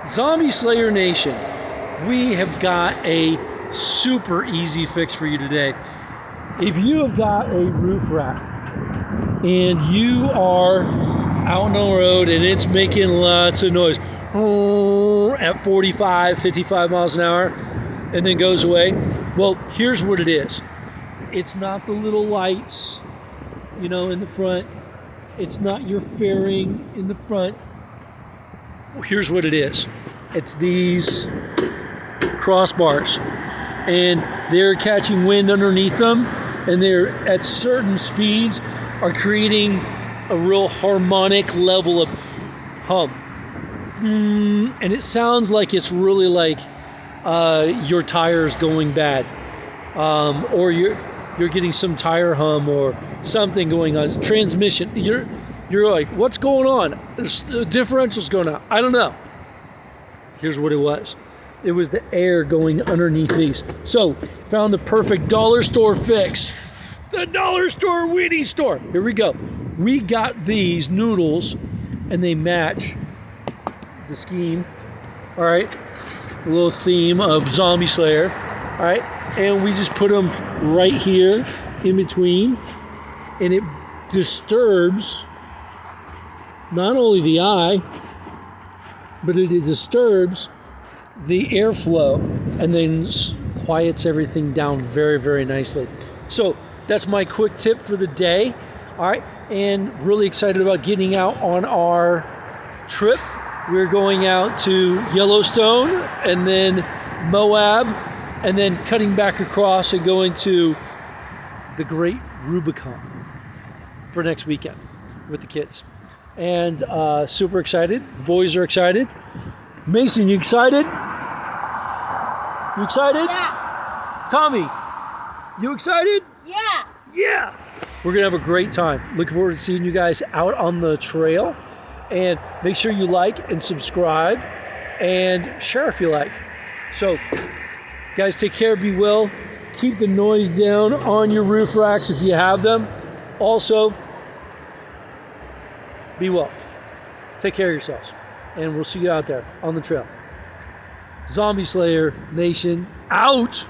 Zombie Slayer Nation, we have got a super easy fix for you today. If you have got a roof rack and you are out on the road and it's making lots of noise at 45, 55 miles an hour and then goes away, well, here's what it is. It's not the little lights, in the front. It's not your fairing in the front. Here's what it is. It's these crossbars, and they're catching wind underneath them, and they're at certain speeds are creating a real harmonic level of hum. And it sounds like it's really like your tire's going bad, or you're getting some tire hum or something going on. Transmission. You're like, what's going on? There's differentials going on. I don't know. Here's what it was. It was the air going underneath these. So, found the perfect dollar store fix. The dollar store weenie store. Here we go. We got these noodles, and they match the scheme. All right. The little theme of Zombie Slayer. All right. And we just put them right here in between, and it disturbs not only the eye, but it disturbs the airflow and then quiets everything down very, very nicely. So that's my quick tip for the day. All right, and really excited about getting out on our trip. We're going out to Yellowstone and then Moab, and then cutting back across and going to the Great Rubicon for next weekend with the kids. And super excited. The boys are excited. Mason, you excited? You excited? Yeah. Tommy, you excited? Yeah. Yeah. We're going to have a great time. Looking forward to seeing you guys out on the trail. And make sure you like and subscribe and share if you like. So, guys, take care, be well. Keep the noise down on your roof racks if you have them. Also, be well. Take care of yourselves. And we'll see you out there on the trail. Zombie Slayer Nation out.